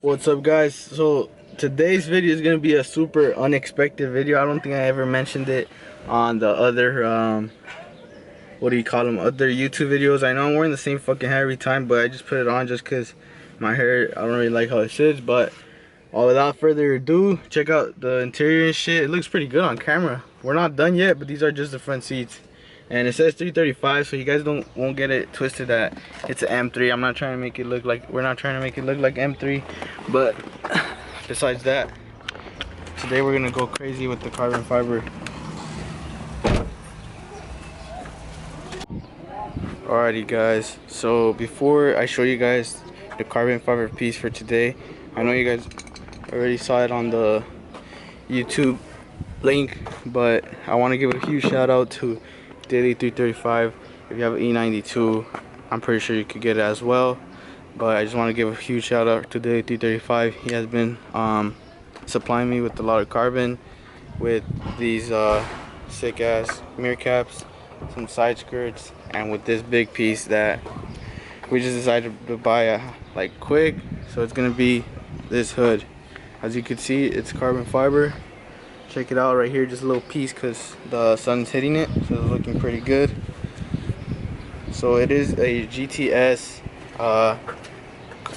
What's up, guys? So today's video is gonna be a super unexpected video. I don't think I ever mentioned it on the other what do you call them, other YouTube videos. I know I'm wearing the same fucking hair every time, but I just put it on just because my hair, I don't really like how it sits. But without further ado, check out the interior and shit. It looks pretty good on camera. We're not done yet, but these are just the front seats. And it says 335, so you guys won't get it twisted that it's an M3. I'm not trying to make it look like, we're not trying to make it look like M3. But besides that, today we're gonna go crazy with the carbon fiber. Alrighty guys, so before I show you guys the carbon fiber piece for today, I know you guys already saw it on the YouTube link, but I want to give a huge shout out to Daily 335. If you have an E92, I'm pretty sure you could get it as well, but I just want to give a huge shout out to Daily 335. He has been supplying me with a lot of carbon, with these sick ass mirror caps, some side skirts, and with this big piece that we just decided to buy like quick. So it's gonna be this hood. As you can see, it's carbon fiber. Check it out right here, just a little piece because the sun's hitting it, so it's looking pretty good. So it is a GTS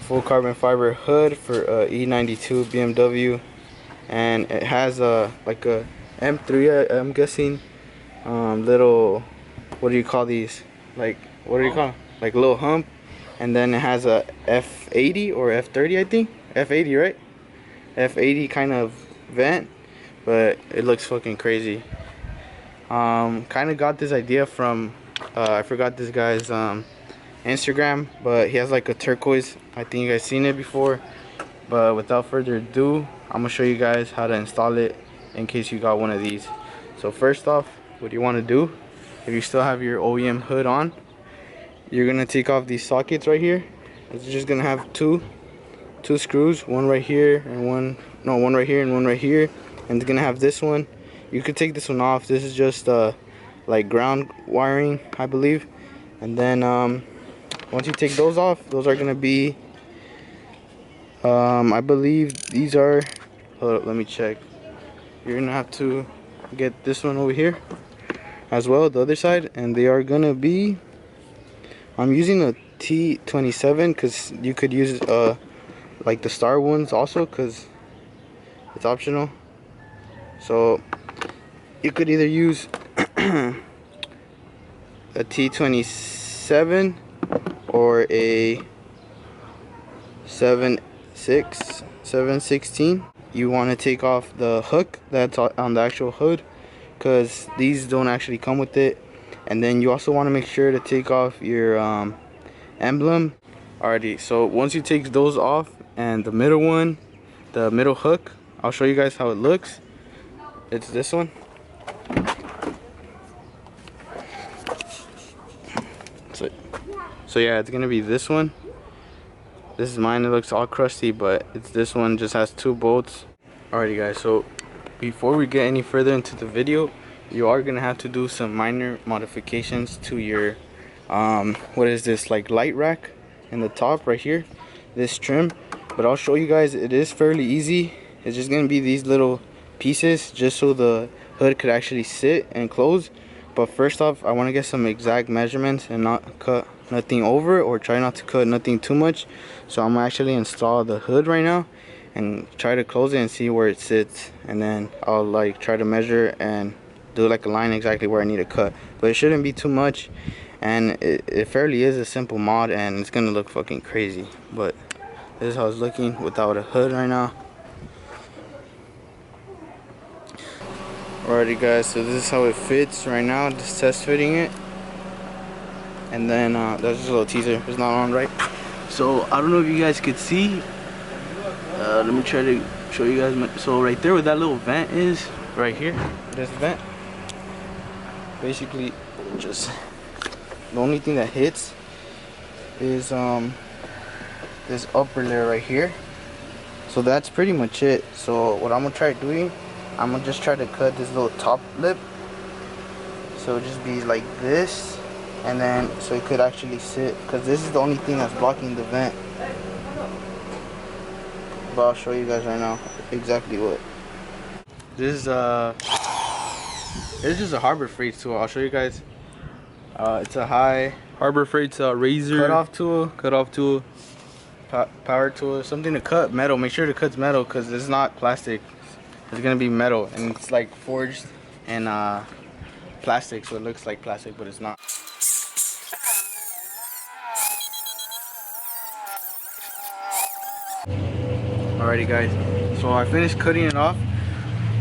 full carbon fiber hood for E92 BMW, and it has like a M3, I'm guessing, little, what do you call these, like, what do you call them? Like a little hump, and then it has a F80 or F30, I think F80, right? F80 kind of vent, but it looks fucking crazy. Kind of got this idea from I forgot this guy's Instagram, but he has like a turquoise. I think you guys seen it before, but without further ado, I'm gonna show you guys how to install it in case you got one of these. So first off, what you want to do, if you still have your OEM hood on, you're gonna take off these sockets right here. It's just gonna have two screws, one right here and one right here and one right here, and it's gonna have this one. You could take this one off. This is just like ground wiring, I believe. And then once you take those off, those are gonna be I believe these are, hold up, let me check. You're gonna have to get this one over here as well, the other side, and they are gonna be, I'm using a T27 because you could use like the star ones also because it's optional. So you could either use a T27 or a 716. You want to take off the hook that's on the actual hood because these don't actually come with it. And then you also want to make sure to take off your emblem. Alrighty, so once you take those off and the middle one, the middle hook, I'll show you guys how it looks. It's this one. So yeah, it's gonna be this one. This is mine. It looks all crusty, but it's this one, just has two bolts. Alrighty guys, so before we get any further into the video, you are gonna have to do some minor modifications to your what is this, like light rack in the top right here, this trim. But I'll show you guys, it is fairly easy. It's just gonna be these little pieces just so the hood could actually sit and close. But first off, I want to get some exact measurements and not cut nothing over, or try not to cut nothing too much. So I'm actually install the hood right now and try to close it and see where it sits, and then I'll like try to measure and do like a line exactly where I need to cut. But it shouldn't be too much, and it fairly is a simple mod, and it's gonna look fucking crazy. But this is how it's looking without a hood right now. Alrighty guys, so this is how it fits right now, just test fitting it. And then that's just a little teaser, it's not on right. So I don't know if you guys could see, let me try to show you guys. So right there where that little vent is, right here, this vent, basically just the only thing that hits is this upper layer right here. So that's pretty much it. So what I'm gonna try doing, I'm gonna just try to cut this little top lip, so it'll just be like this, and then so it could actually sit, because this is the only thing that's blocking the vent. but I'll show you guys right now exactly what. This is just a Harbor Freight tool. I'll show you guys. It's a high Harbor Freight's razor cutoff tool, power tool, something to cut metal. Make sure to cut metal because it's not plastic. It's gonna be metal, and it's like forged in plastic, so it looks like plastic, but it's not. Alrighty guys, so I finished cutting it off.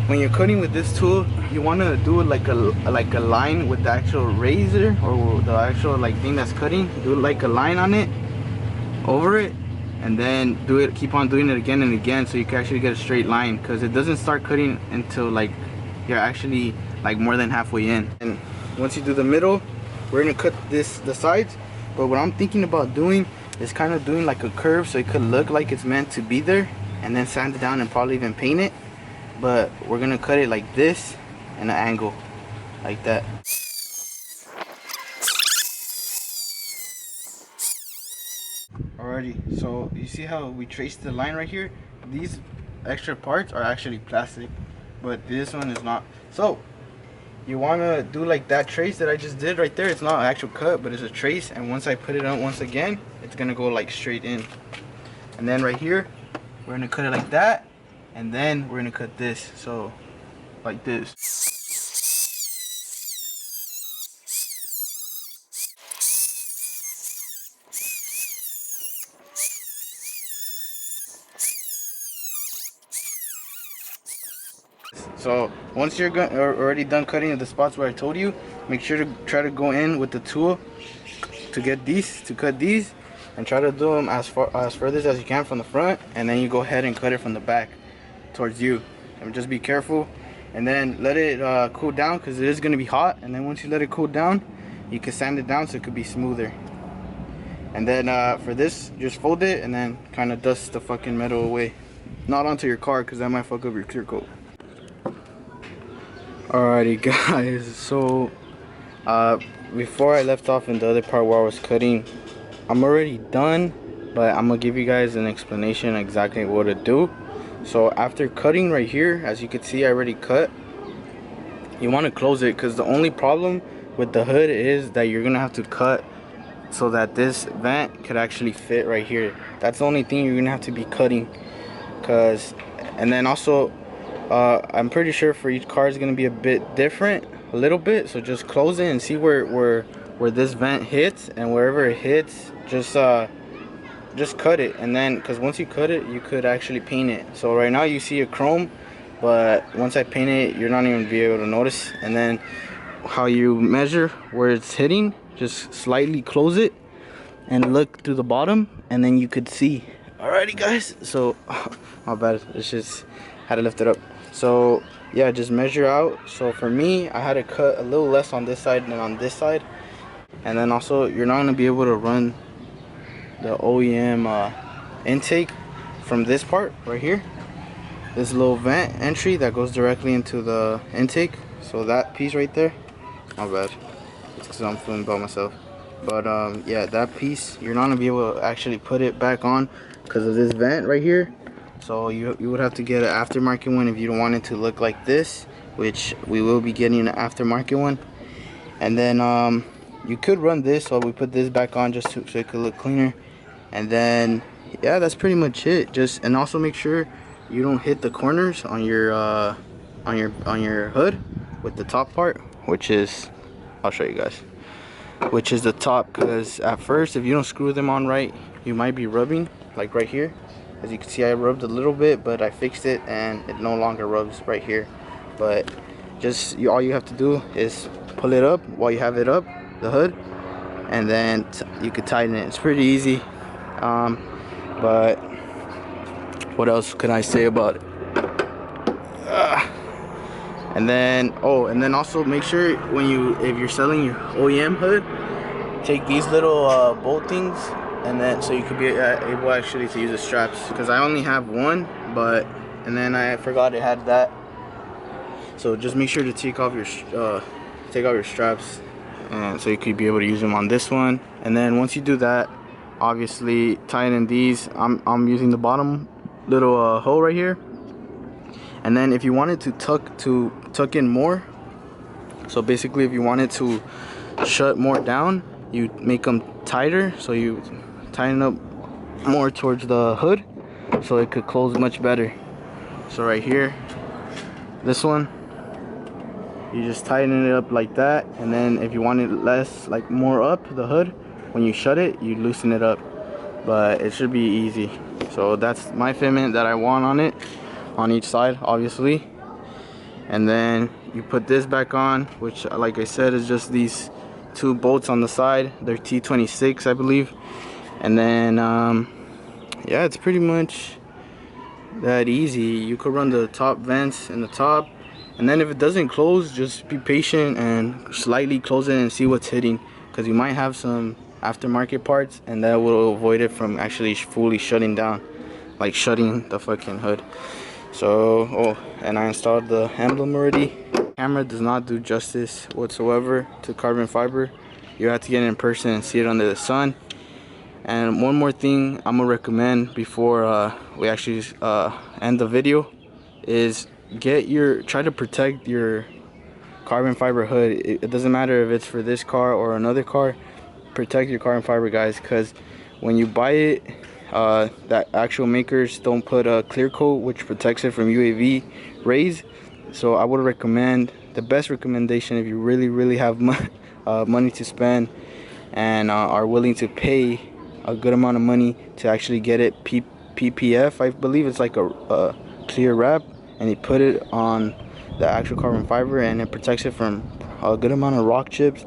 When you're cutting with this tool, you want to do it like a line with the actual razor or the actual like thing that's cutting. Do like a line on it, over it, and then keep on doing it again and again, so you can actually get a straight line, because it doesn't start cutting until like you're actually like more than halfway in. And once you do the middle, we're gonna cut the sides. But what I'm thinking about doing is kind of doing like a curve, so it could look like it's meant to be there, and then sand it down and probably even paint it. But we're gonna cut it like this and an angle like that. Alrighty, so you see how we traced the line right here? These extra parts are actually plastic, but this one is not. So you wanna do like that trace that I just did right there. It's not an actual cut, but it's a trace, and once I put it on once again, it's gonna go like straight in. And then right here, we're gonna cut it like that, and then we're gonna cut this, so like this. So once you're already done cutting the spots where I told you, make sure to try to go in with the tool to cut these, and try to do them as furthest as you can from the front, and then you go ahead and cut it from the back towards you. And just be careful, and then let it cool down, because it is going to be hot. And then once you let it cool down, you can sand it down so it could be smoother. And then for this, just fold it and then kind of dust the fucking metal away, not onto your car, because that might fuck up your clear coat. Alrighty guys, so before I left off in the other part where I was cutting, I'm already done, but I'm gonna give you guys an explanation exactly what to do. So after cutting right here, as you can see I already cut, you want to close it, because the only problem with the hood is that you're gonna have to cut so that this vent could actually fit right here. That's the only thing you're gonna have to be cutting, and then also I'm pretty sure for each car is gonna be a bit different, a little bit. So just close it and see where this vent hits, and wherever it hits, just cut it. And then, because once you cut it, you could actually paint it. So right now you see a chrome, but once I paint it, you're not even be able to notice. And then how you measure where it's hitting, just slightly close it and look through the bottom, and then you could see. Alrighty guys, so my bad, it's just had to lift it up. So yeah, just measure out. So for me, I had to cut a little less on this side than on this side. And then also, you're not gonna be able to run the OEM intake from this part right here, this little vent entry that goes directly into the intake. So that piece right there, my bad, it's because I'm filming by myself. But yeah, that piece, you're not gonna be able to actually put it back on because of this vent right here. So you would have to get an aftermarket one if you don't want it to look like this, which we will be getting an aftermarket one. And then you could run this, so we put this back on just so it could look cleaner. And then yeah, that's pretty much it. And also make sure you don't hit the corners on your hood with the top part, which is, I'll show you guys, which is the top, because at first if you don't screw them on right, you might be rubbing, like right here. As you can see, I rubbed a little bit, but I fixed it and it no longer rubs right here. But just all you have to do is pull it up while you have it up, the hood, and then you could tighten it. It's pretty easy. But what else can I say about it? And then also make sure if you're selling your OEM hood, take these little bolt things, and then so you could be able actually to use the straps, because I only have one, and then I forgot it had that. So just make sure to take off your straps, and so you could be able to use them on this one. And then once you do that, obviously tighten these. I'm using the bottom little hole right here. And then if you wanted to tuck in more, so basically if you wanted to shut more down, you make them tighter, so you tighten up more towards the hood so it could close much better. So right here, this one, you just tighten it up like that, and then if you want it less, like more up the hood, when you shut it, you loosen it up. But it should be easy. So that's my fitment that I want on it, on each side obviously. And then you put this back on, which like I said is just these 2 bolts on the side. They're T26 I believe. And then yeah, it's pretty much that easy. You could run the top vents in the top, and then if it doesn't close, just be patient and slightly close it and see what's hitting, because you might have some aftermarket parts and that will avoid it from actually fully shutting down, like shutting the fucking hood. So oh, and I installed the emblem already. Camera does not do justice whatsoever to carbon fiber. You have to get it in person and see it under the sun. And one more thing I'm gonna recommend before we actually end the video is try to protect your carbon fiber hood. It doesn't matter if it's for this car or another car. Protect your carbon fiber, guys, because when you buy it, that actual makers don't put a clear coat which protects it from UAV rays. So I would recommend, the best recommendation, if you really have money to spend and are willing to pay a good amount of money to actually get it PPF, I believe it's like a clear wrap, and you put it on the actual carbon fiber and it protects it from a good amount of rock chips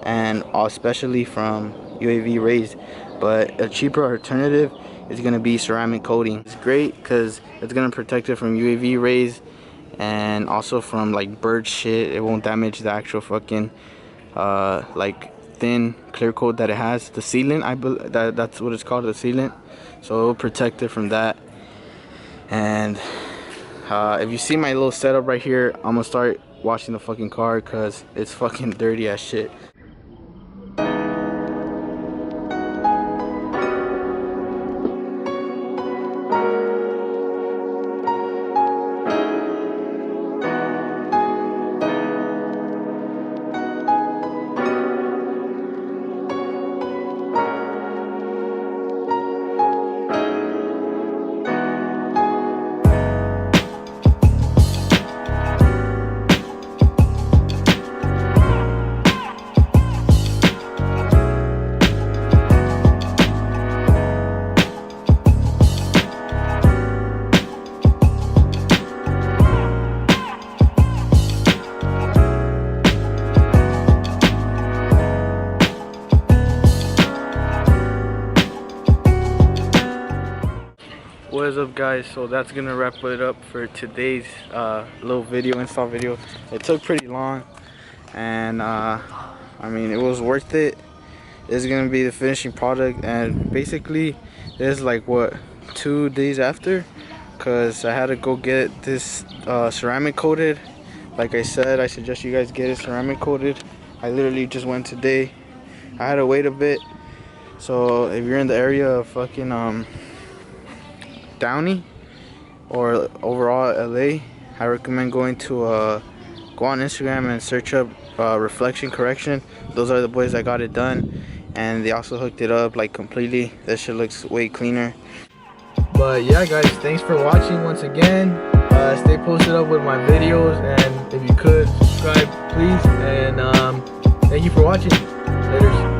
and especially from UAV rays. But a cheaper alternative is going to be ceramic coating. It's great because it's going to protect it from UAV rays and also from like bird shit. It won't damage the actual fucking like thin clear coat that it has, the sealant. That's what it's called, the sealant. So it'll protect it from that. And if you see my little setup right here, I'm gonna start washing the fucking car because it's fucking dirty as shit. What is up, guys? So that's gonna wrap it up for today's little install video. It took pretty long, and I mean, it was worth it. It's gonna be the finishing product, and basically this is like what, 2 days after, because I had to go get this ceramic coated. Like I said, I suggest you guys get it ceramic coated. I literally just went today. I had to wait a bit. So if you're in the area of fucking Downey or overall LA, I recommend going to go on Instagram and search up reflection correction. Those are the boys that got it done, and they also hooked it up like completely. That shit looks way cleaner. But yeah, guys, thanks for watching once again. Stay posted up with my videos, and if you could subscribe please, and thank you for watching. Later.